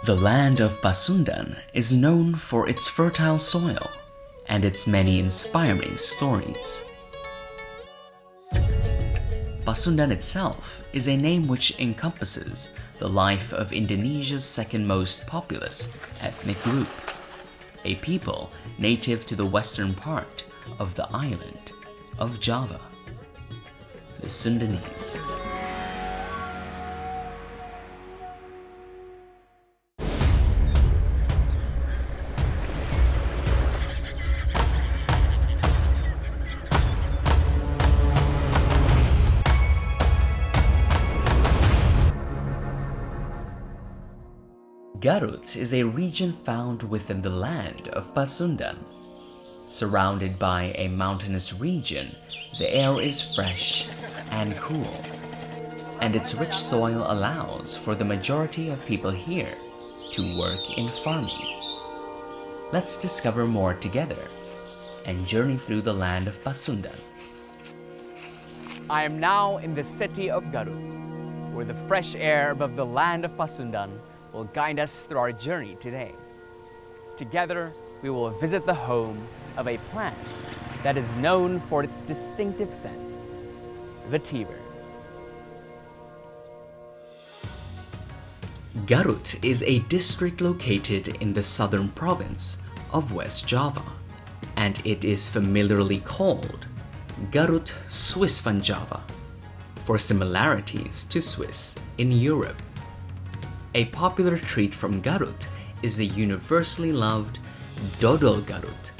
The land of Pasundan is known for its fertile soil and its many inspiring stories. Pasundan itself is a name which encompasses the life of Indonesia's second most populous ethnic group, a people native to the western part of the island of Java, the Sundanese. Garut is a region found within the land of Pasundan. Surrounded by a mountainous region, the air is fresh and cool, and its rich soil allows for the majority of people here to work in farming. Let's discover more together and journey through the land of Pasundan. I am now in the city of Garut, where the fresh air above the land of Pasundan will guide us through our journey today. Together, we will visit the home of a plant that is known for its distinctive scent, vetiver. Garut is a district located in the southern province of West Java, and it is familiarly called Garut Swiss van Java for similarities to Swiss in Europe. A popular treat from Garut is the universally loved Dodol Garut,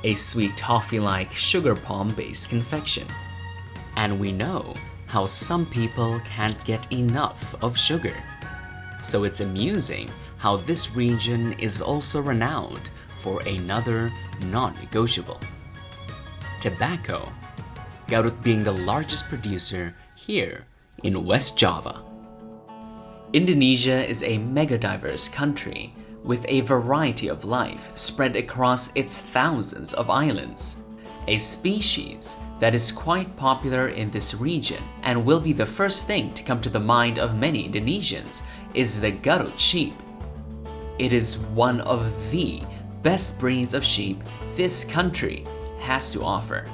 a sweet toffee-like sugar palm-based confection. And we know how some people can't get enough of sugar. So it's amusing how this region is also renowned for another non-negotiable: tobacco, Garut being the largest producer here in West Java. Indonesia is a mega-diverse country with a variety of life spread across its thousands of islands. A species that is quite popular in this region and will be the first thing to come to the mind of many Indonesians is the Garut sheep. It is one of the best breeds of sheep this country has to offer.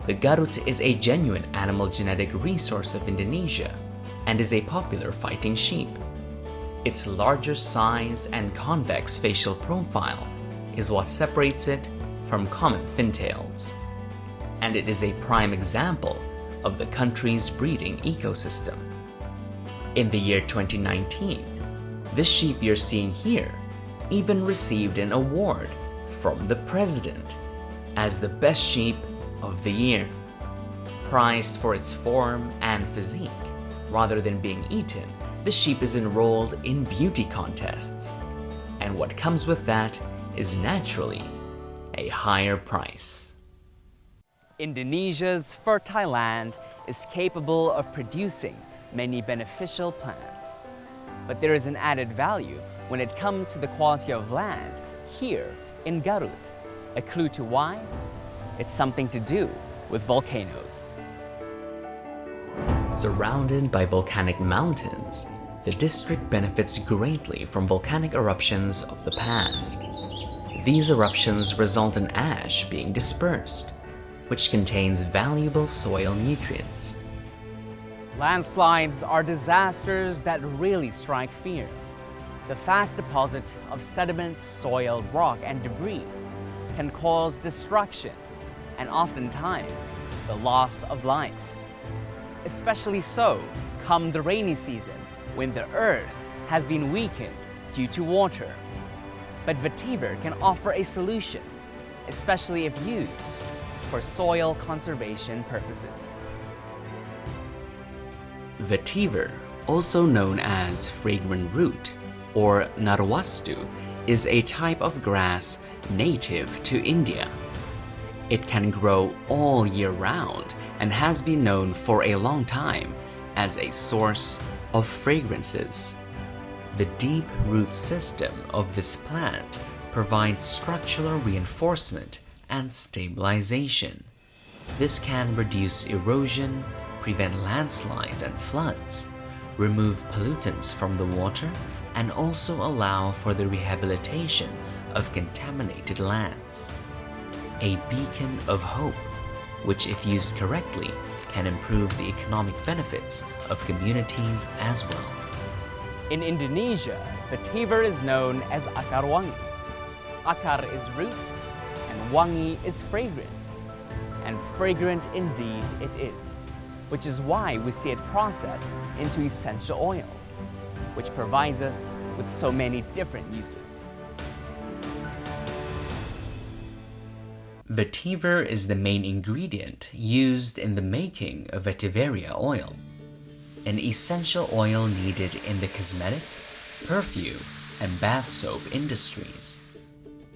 The Garut is a genuine animal genetic resource of Indonesia and is a popular fighting sheep. Its larger size and convex facial profile is what separates it from common fintails, and it is a prime example of the country's breeding ecosystem. In the year 2019, this sheep you're seeing here even received an award from the president as the best sheep of the year. Prized for its form and physique, rather than being eaten, the sheep is enrolled in beauty contests, and what comes with that is naturally a higher price. Indonesia's fertile land is capable of producing many beneficial plants. But there is an added value when it comes to the quality of land here in Garut. A clue to why? It's something to do with volcanoes. Surrounded by volcanic mountains, the district benefits greatly from volcanic eruptions of the past. These eruptions result in ash being dispersed, which contains valuable soil nutrients. Landslides are disasters that really strike fear. The fast deposit of sediment, soil, rock, and debris can cause destruction and oftentimes the loss of life. Especially so come the rainy season, when the earth has been weakened due to water. But vetiver can offer a solution, especially if used for soil conservation purposes. Vetiver, also known as fragrant root or narwastu, is a type of grass native to India. It can grow all year round and has been known for a long time as a source of fragrances. The deep root system of this plant provides structural reinforcement and stabilization. This can reduce erosion, prevent landslides and floods, remove pollutants from the water, and also allow for the rehabilitation of contaminated lands. A beacon of hope, which if used correctly, can improve the economic benefits of communities as well. In Indonesia, vetiver is known as Akar Wangi. Akar is root, and Wangi is fragrant. And fragrant indeed it is, which is why we see it processed into essential oils, which provides us with so many different uses. Vetiver is the main ingredient used in the making of vetiveria oil, an essential oil needed in the cosmetic, perfume, and bath soap industries.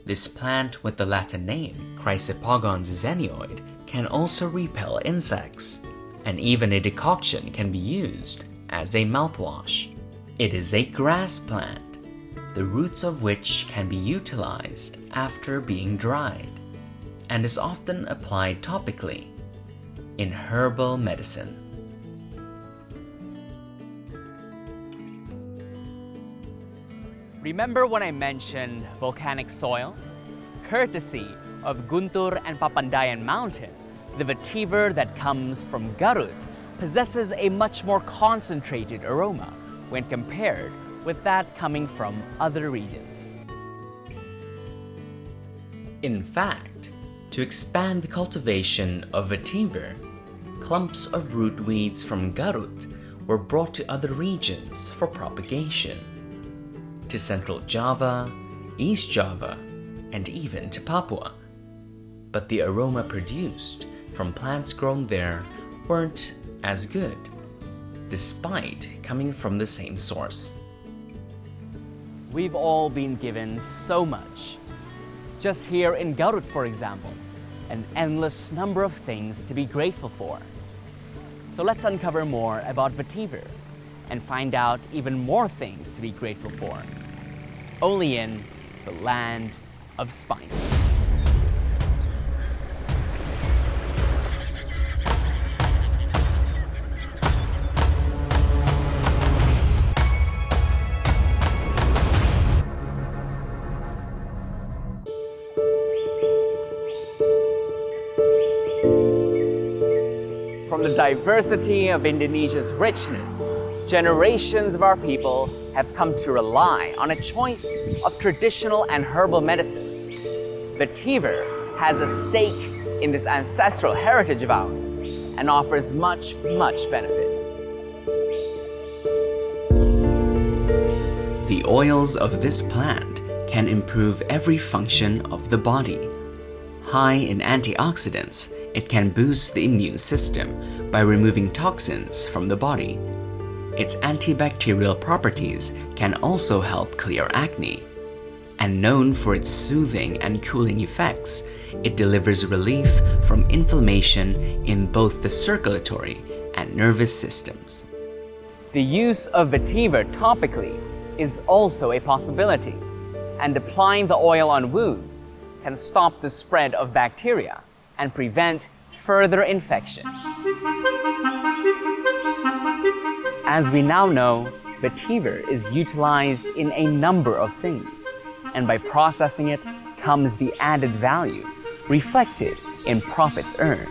This plant with the Latin name Chrysopogon zizanioid can also repel insects, and even a decoction can be used as a mouthwash. It is a grass plant, the roots of which can be utilized after being dried, and is often applied topically in herbal medicine. Remember when I mentioned volcanic soil? Courtesy of Guntur and Papandayan Mountain, the vetiver that comes from Garut possesses a much more concentrated aroma when compared with that coming from other regions. In fact, to expand the cultivation of vetiver, clumps of root weeds from Garut were brought to other regions for propagation, to Central Java, East Java, and even to Papua. But the aroma produced from plants grown there weren't as good, despite coming from the same source. We've all been given so much. Just here in Garut, for example, an endless number of things to be grateful for. So let's uncover more about vetiver and find out even more things to be grateful for. Only in the land of spice. From the diversity of Indonesia's richness, generations of our people have come to rely on a choice of traditional and herbal medicine. Vetiver has a stake in this ancestral heritage of ours and offers much, much benefit. The oils of this plant can improve every function of the body. High in antioxidants, it can boost the immune system by removing toxins from the body. Its antibacterial properties can also help clear acne. And known for its soothing and cooling effects, it delivers relief from inflammation in both the circulatory and nervous systems. The use of vetiver topically is also a possibility, and applying the oil on wounds can stop the spread of bacteria and prevent further infection. As we now know, vetiver is utilized in a number of things, and by processing it comes the added value reflected in profits earned.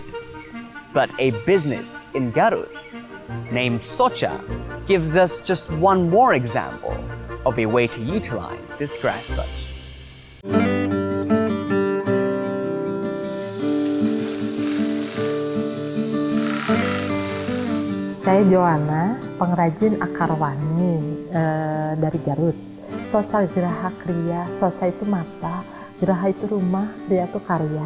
But a business in Garut named Socha gives us just one more example of a way to utilize this grass touch. Saya Joanna, pengrajin akar wangi dari Garut. Soca Geraha Kriya, Soca itu mata, Geraha itu rumah, Kriya itu karya.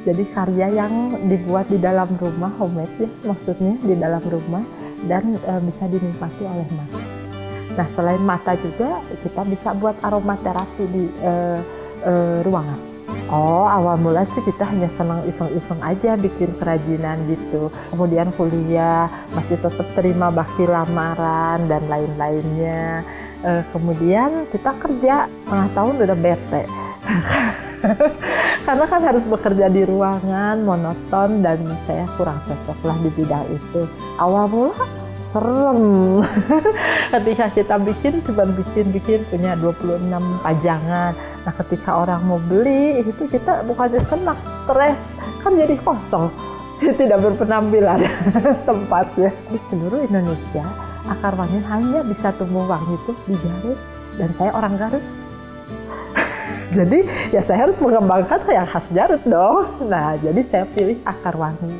Jadi karya yang dibuat di dalam rumah, homemade ya maksudnya di dalam rumah dan bisa dinikmati oleh mata. Nah selain mata juga kita bisa buat aromaterapi di ruangan. Oh, awal mula sih kita hanya senang iseng-iseng aja bikin kerajinan gitu. Kemudian kuliah, masih tetap terima bakti lamaran dan lain-lainnya. Kemudian kita kerja setengah tahun udah bete. Karena kan harus bekerja di ruangan, monoton, dan saya kurang cocok lah di bidang itu. Awal mula serem. Ketika kita bikin, cuma bikin punya 26 pajangan. Nah, ketika orang mau beli, itu kita bukannya senang, stres, kan jadi kosong. Tidak berpenampilan tempatnya. Di seluruh Indonesia, akar wangi hanya bisa tumbuh wangi itu di Garut, dan saya orang Garut. Jadi ya saya harus mengembangkan yang khas Garut dong. Nah, jadi saya pilih akar wangi.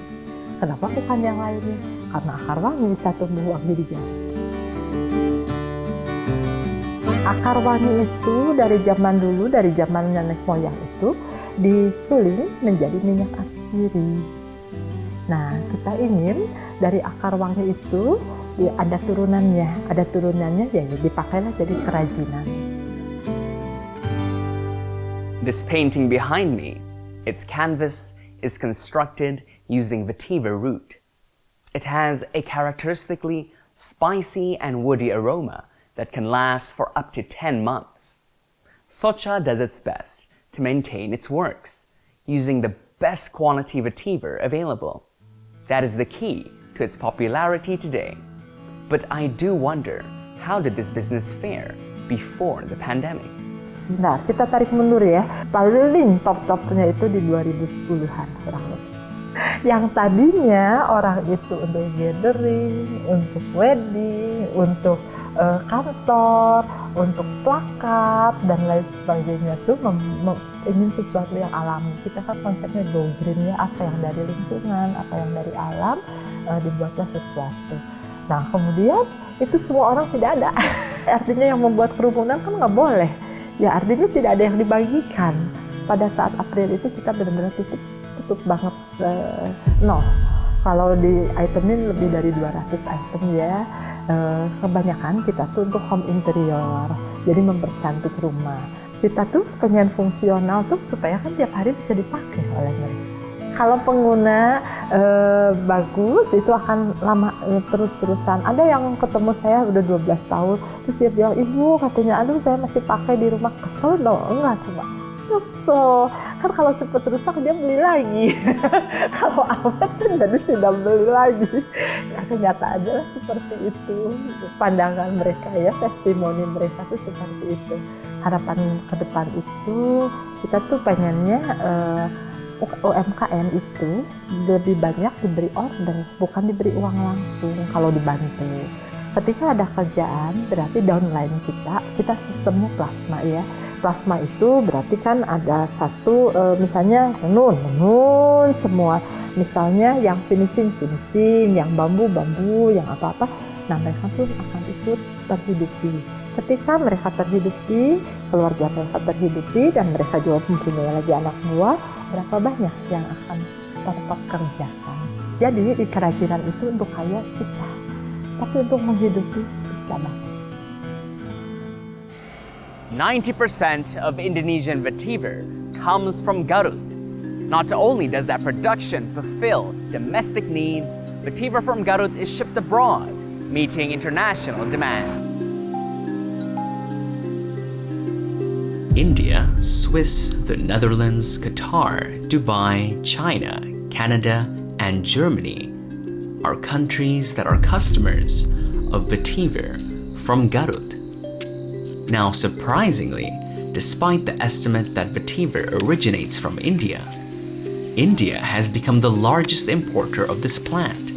Kenapa bukan yang lainnya? Karena akar wangi bisa tumbuh wangi di Garut. Akar wangi itu dari zaman dulu, dari zaman nenek moyang itu disuling menjadi minyak atsiri. Nah, kita ingin dari akar wangi itu ada turunannya ya dipakailah jadi kerajinan. This painting behind me, its canvas is constructed using vetiver root. It has a characteristically spicy and woody aroma that can last for up to 10 months. Socha does its best to maintain its works, using the best quality vetiver available. That is the key to its popularity today. But I do wonder, how did this business fare before the pandemic? Sebentar, kita tarik mundur ya. Paling top-topnya itu di 2010-an kurang lebih. Yang tadinya orang itu untuk gathering, untuk wedding, untuk kantor, untuk plakat, dan lain sebagainya tuh ingin sesuatu yang alami. Kita kan konsepnya go green ya, apa yang dari lingkungan, apa yang dari alam, dibuatlah sesuatu. Nah, kemudian itu semua orang tidak ada. Artinya yang membuat kerumunan kan nggak boleh. Ya, artinya tidak ada yang dibagikan. Pada saat April itu kita benar-benar tutup banget, nol. Kalau di itemin lebih dari 200 item ya. Kebanyakan kita tuh untuk home interior, jadi mempercantik rumah. Kita tuh pengen fungsional tuh supaya kan tiap hari bisa dipakai oleh mereka. Kalau pengguna bagus, itu akan lama terus-terusan. Ada yang ketemu saya udah 12 tahun, terus dia bilang, "Ibu," katanya, "aduh saya masih pakai di rumah." Kesel dong, enggak coba. Kesel, kan kalau cepet rusak dia beli lagi. Kalau awet kan jadi tidak beli lagi. Ya, kenyataannya seperti itu. Pandangan mereka ya, testimoni mereka tuh seperti itu. Harapan ke depan itu kita tuh pengennya UMKM itu lebih banyak diberi order, bukan diberi uang langsung kalau dibantu. Ketika ada kerjaan, berarti downline kita sistemnya plasma ya. Plasma itu berarti kan ada satu, misalnya tenun semua. Misalnya yang finishing, yang bambu, yang apa-apa. Nah, mereka pun akan ikut terhidupi. Ketika mereka terhidupi, keluarga mereka terhidupi, dan mereka juga mempunyai lagi anak buah, berapa banyak yang akan terpekerjakan. Jadi di kerajinan itu untuk kaya susah, tapi untuk menghidupi bisa banget. 90% of Indonesian vetiver comes from Garut. Not only does that production fulfill domestic needs, vetiver from Garut is shipped abroad, meeting international demand. India, Swiss, the Netherlands, Qatar, Dubai, China, Canada, and Germany are countries that are customers of vetiver from Garut. Now, surprisingly, despite the estimate that vetiver originates from India, India has become the largest importer of this plant,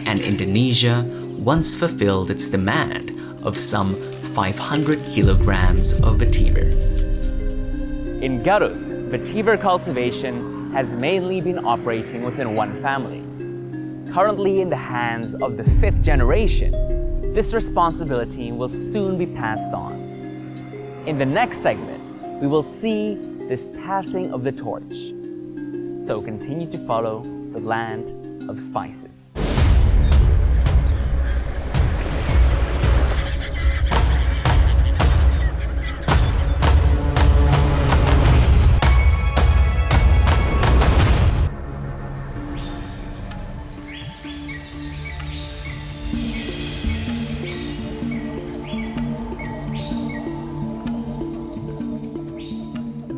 and Indonesia once fulfilled its demand of some 500 kilograms of vetiver. In Garut, vetiver cultivation has mainly been operating within one family. Currently in the hands of the 5th generation, this responsibility will soon be passed on. In the next segment, we will see this passing of the torch. So continue to follow the land of spices.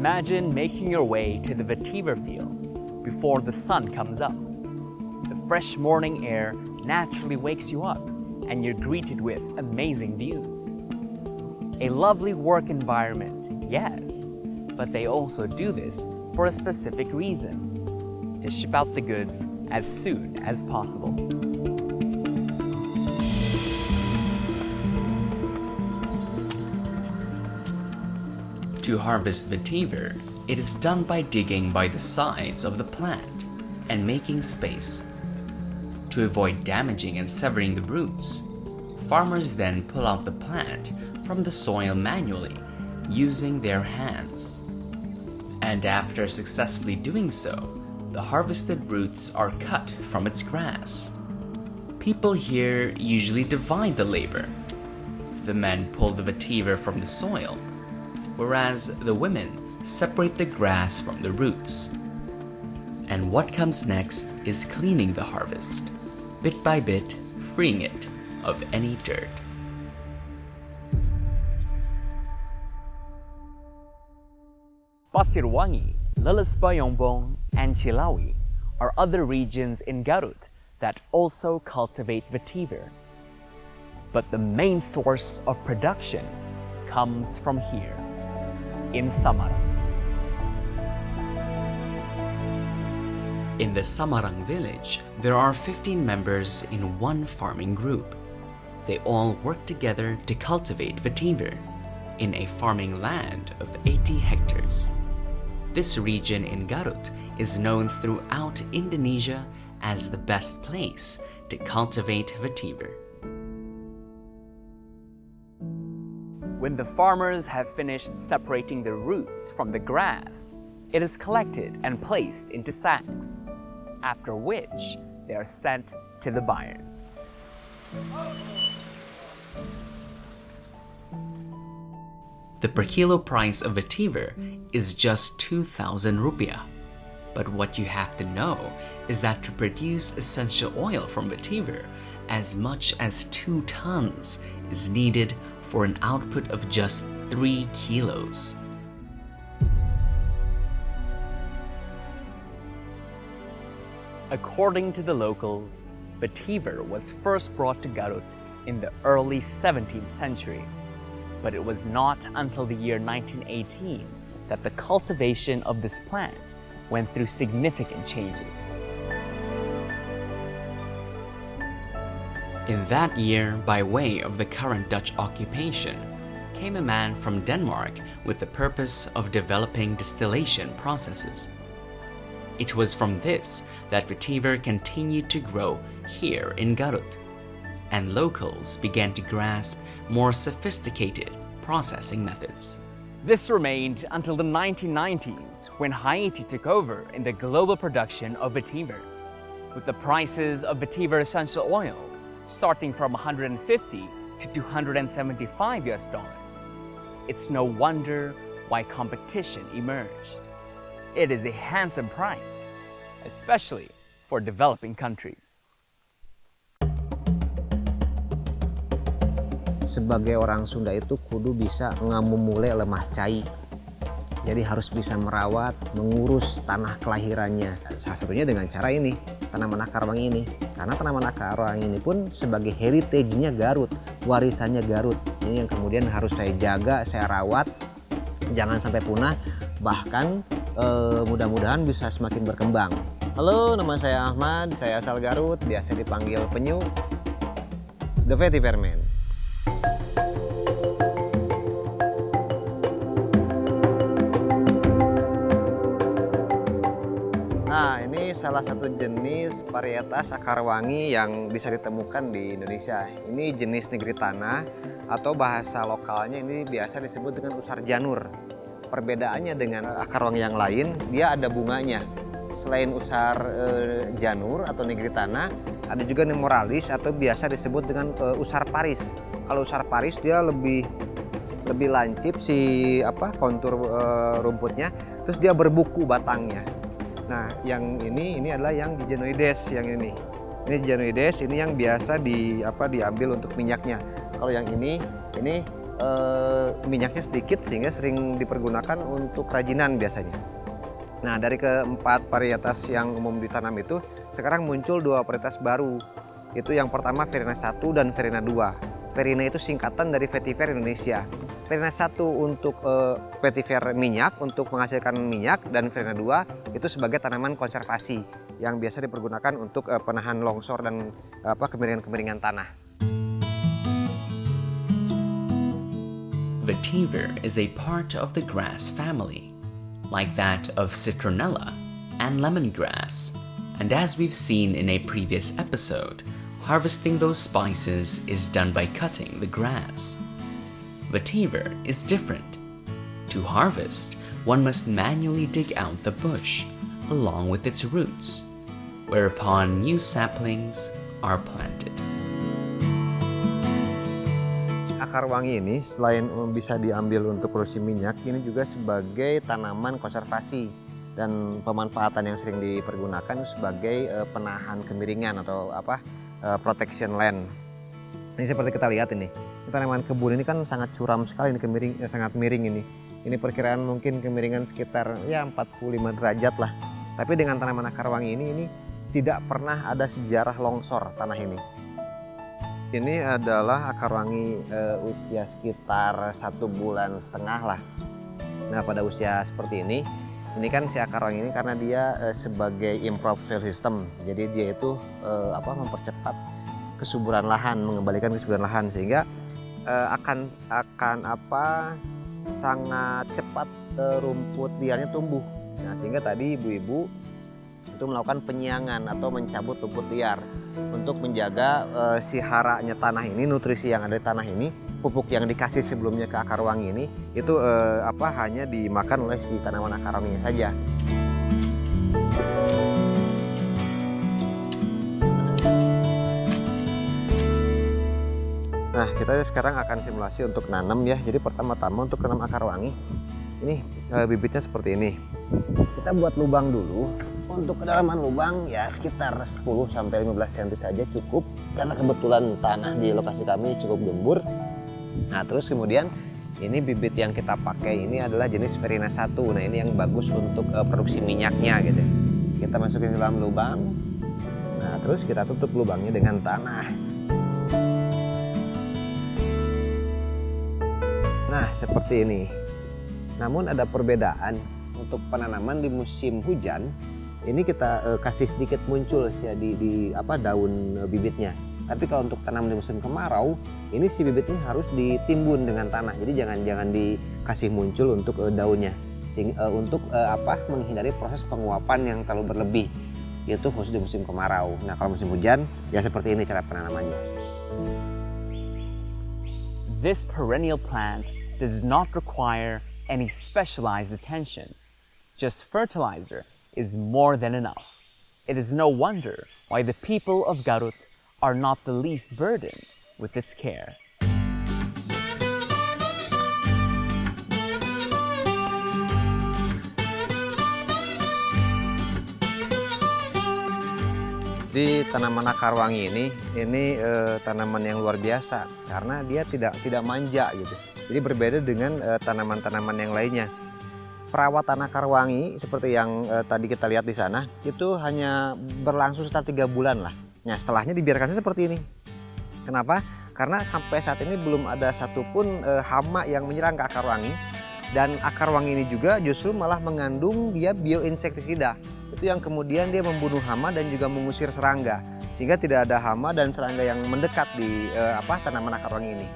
Imagine making your way to the vetiver fields before the sun comes up. The fresh morning air naturally wakes you up, and you're greeted with amazing views. A lovely work environment, yes, but they also do this for a specific reason: to ship out the goods as soon as possible. To harvest vetiver, it is done by digging by the sides of the plant and making space. To avoid damaging and severing the roots, farmers then pull out the plant from the soil manually using their hands. And after successfully doing so, the harvested roots are cut from its grass. People here usually divide the labor. The men pull the vetiver from the soil, whereas the women separate the grass from the roots. And what comes next is cleaning the harvest, bit by bit freeing it of any dirt. Pasir Wangi, Lelesbayongbong, and Cilawi are other regions in Garut that also cultivate vetiver. But the main source of production comes from here, in Samarang. In the Samarang village, there are 15 members in one farming group. They all work together to cultivate vetiver in a farming land of 80 hectares. This region in Garut is known throughout Indonesia as the best place to cultivate vetiver. When the farmers have finished separating the roots from the grass, it is collected and placed into sacks, after which they are sent to the buyers. The per kilo price of vetiver is just 2,000 rupiah. But what you have to know is that to produce essential oil from vetiver, as much as 2 tons is needed for an output of just 3 kilos. According to the locals, vetiver was first brought to Garut in the early 17th century, but it was not until the year 1918 that the cultivation of this plant went through significant changes. In that year, by way of the current Dutch occupation, came a man from Denmark with the purpose of developing distillation processes. It was from this that vetiver continued to grow here in Garut, and locals began to grasp more sophisticated processing methods. This remained until the 1990s, when Haiti took over in the global production of vetiver, with the prices of vetiver essential oils starting from 150 to 275 US dollars. It's no wonder why competition emerged. It is a handsome price, especially for developing countries. Sebagai orang Sunda itu kudu bisa ngamumule lemah cai. Jadi harus bisa merawat, mengurus tanah kelahirannya. Salah satunya dengan cara ini, tanaman akar wangi ini. Karena tanaman akar wangi ini pun sebagai heritage-nya Garut, warisannya Garut. Ini yang kemudian harus saya jaga, saya rawat, jangan sampai punah. Bahkan mudah-mudahan bisa semakin berkembang. Halo, nama saya Ahmad, saya asal Garut, biasa dipanggil Penyu, The Vetiver Man. Nah, ini salah satu jenis varietas akar wangi yang bisa ditemukan di Indonesia. Ini jenis negeri tanah atau bahasa lokalnya ini biasa disebut dengan usar janur. Perbedaannya dengan akar wangi yang lain, dia ada bunganya. Selain usar janur atau negeri tanah, ada juga nemoralis atau biasa disebut dengan usar paris. Kalau usar paris dia lebih lancip si kontur rumputnya, terus dia berbuku batangnya. Nah, yang ini adalah yang digenoides yang ini. Ini digenoides, ini yang biasa diambil untuk minyaknya. Kalau yang ini minyaknya sedikit sehingga sering dipergunakan untuk kerajinan biasanya. Nah, dari keempat varietas yang umum ditanam itu, sekarang muncul 2 varietas baru, Itu yang pertama Verina 1 dan Verina 2. Verina itu singkatan dari vetiver Indonesia. Verina 1 untuk vetiver minyak, untuk menghasilkan minyak, dan Verina 2 itu sebagai tanaman konservasi yang biasa dipergunakan untuk penahan longsor dan kemiringan-kemiringan tanah. Vetiver is a part of the grass family, like that of citronella and lemongrass. And as we've seen in a previous episode, harvesting those spices is done by cutting the grass. Vetiver is different. To harvest, one must manually dig out the bush along with its roots, whereupon new saplings are planted. Akar wangi ini selain bisa diambil untuk produksi minyak, ini juga sebagai tanaman konservasi dan pemanfaatan yang sering dipergunakan sebagai penahan kemiringan atau protection land. Ini seperti kita lihat ini tanaman kebun ini kan sangat curam sekali, ini sangat miring ini. Ini perkiraan mungkin kemiringan sekitar 45 derajat lah. Tapi dengan tanaman akar wangi ini tidak pernah ada sejarah longsor tanah ini. Ini adalah akar wangi usia sekitar 1,5 bulan lah. Nah, pada usia seperti ini kan si akar wangi ini karena dia sebagai improved soil system, jadi dia itu mempercepat kesuburan lahan, mengembalikan kesuburan lahan, sehingga akan sangat cepat rumput liarnya tumbuh. Nah, sehingga tadi ibu-ibu itu melakukan penyiangan atau mencabut rumput liar untuk menjaga si haranya tanah ini, nutrisi yang ada di tanah ini, pupuk yang dikasih sebelumnya ke akar wangi ini itu hanya dimakan oleh si tanaman akar wanginya saja. Nah, kita sekarang akan simulasi untuk nanam ya. Jadi pertama-tama untuk nanam akar wangi, ini bibitnya seperti ini. Kita buat lubang dulu. Untuk kedalaman lubang ya sekitar 10-15 cm saja cukup, karena kebetulan tanah di lokasi kami cukup gembur. Nah, terus kemudian ini bibit yang kita pakai ini adalah jenis Verina 1. Nah, ini yang bagus untuk produksi minyaknya gitu. Kita masukin ke dalam lubang. Nah, terus kita tutup lubangnya dengan tanah. Nah, seperti ini. Namun ada perbedaan untuk penanaman di musim hujan. Ini kita kasih sedikit muncul ya di daun bibitnya. Tapi kalau untuk tanam di musim kemarau, ini si bibitnya harus ditimbun dengan tanah. Jadi jangan dikasih muncul untuk daunnya. Untuk menghindari proses penguapan yang terlalu berlebih. Itu khusus di musim kemarau. Nah, kalau musim hujan ya seperti ini cara penanamannya. This perennial plant does not require any specialized attention. Just fertilizer is more than enough. It is no wonder why the people of Garut are not the least burdened with its care. Di tanaman akar wangi ini tanaman yang luar biasa karena dia tidak manja gitu. Jadi berbeda dengan tanaman-tanaman yang lainnya. Perawatan akar wangi seperti yang tadi kita lihat di sana itu hanya berlangsung sekitar 3 bulan lah. Nah, setelahnya dibiarkan seperti ini. Kenapa? Karena sampai saat ini belum ada satupun hama yang menyerang ke akar wangi, dan akar wangi ini juga justru malah mengandung dia bioinsektisida. Itu yang kemudian dia membunuh hama dan juga mengusir serangga, sehingga tidak ada hama dan serangga yang mendekat di tanaman akar wangi ini.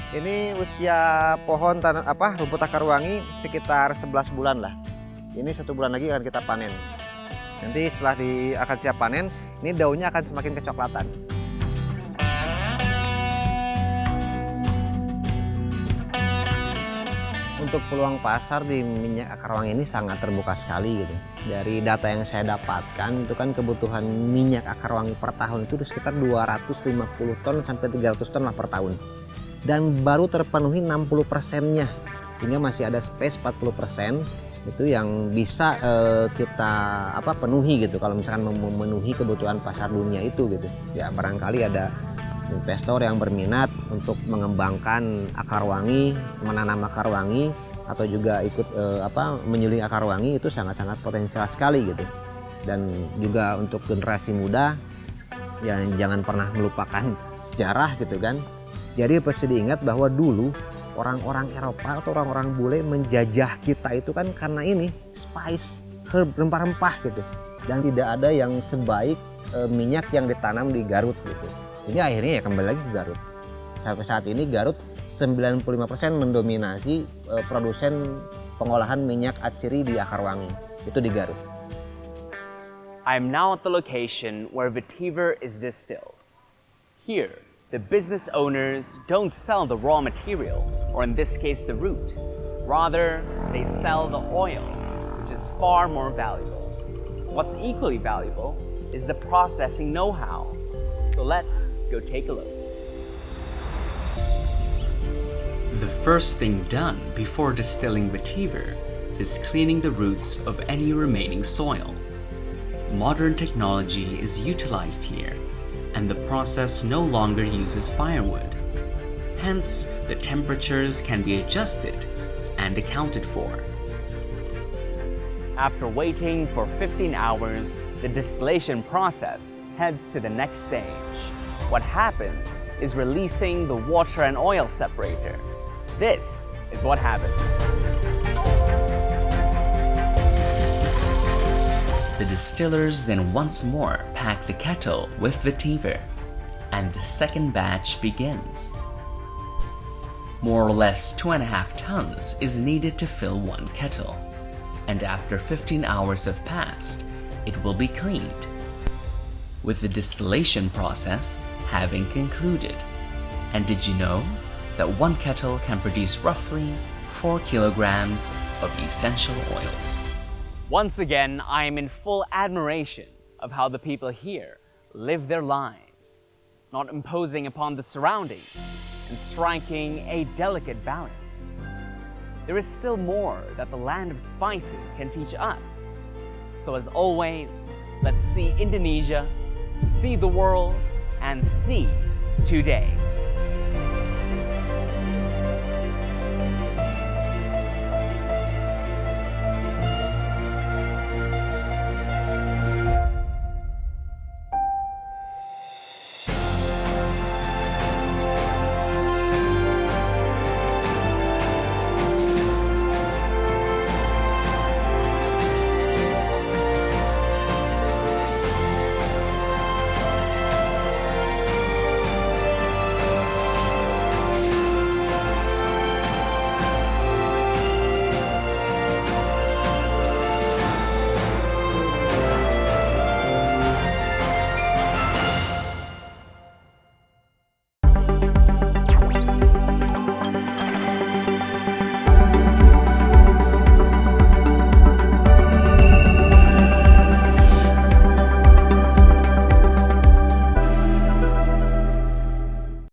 Ini usia pohon rumput akar wangi sekitar 11 bulan lah. Ini 1 bulan lagi akan kita panen. Nanti setelah akan siap panen, ini daunnya akan semakin kecoklatan. Untuk peluang pasar di minyak akar wangi ini sangat terbuka sekali gitu. Dari data yang saya dapatkan itu kan kebutuhan minyak akar wangi per tahun itu sekitar 250 ton sampai 300 ton lah per tahun. Dan baru terpenuhi 60%-nya, sehingga masih ada space 40% itu yang bisa kita penuhi gitu kalau misalkan memenuhi kebutuhan pasar dunia itu gitu. Ya barangkali ada investor yang berminat untuk mengembangkan akar wangi, menanam akar wangi, atau juga ikut menyuling akar wangi, itu sangat-sangat potensial sekali gitu. Dan juga untuk generasi muda Ya jangan pernah melupakan sejarah gitu kan. Jadi pasti diingat bahwa dulu orang-orang Eropa atau orang-orang bule menjajah kita itu kan karena ini spice, herb, rempah-rempah gitu. Dan tidak ada yang sebaik minyak yang ditanam di Garut gitu. Ini akhirnya ya kembali lagi ke Garut. Sampai saat ini Garut 95% mendominasi produsen pengolahan minyak atsiri di Akar Wangi. Itu di Garut. I am now at the location where vetiver is distilled. Here, the business owners don't sell the raw material, or in this case the root. Rather, they sell the oil, which is far more valuable. What's equally valuable is the processing know-how. So let's go take a look. The first thing done before distilling vetiver is cleaning the roots of any remaining soil. Modern technology is utilized here, and the process no longer uses firewood. Hence, the temperatures can be adjusted and accounted for. After waiting for 15 hours, the distillation process heads to the next stage. What happens is releasing the water and oil separator. This is what happens. The distillers then once more pack the kettle with vetiver, and the second batch begins. More or less 2.5 tons is needed to fill one kettle, and after 15 hours have passed, it will be cleaned. With the distillation process having concluded. And did you know that one kettle can produce roughly 4 kilograms of essential oils? Once again, I am in full admiration of how the people here live their lives, not imposing upon the surroundings and striking a delicate balance. There is still more that the land of spices can teach us. So as always, let's see Indonesia, see the world, and see today.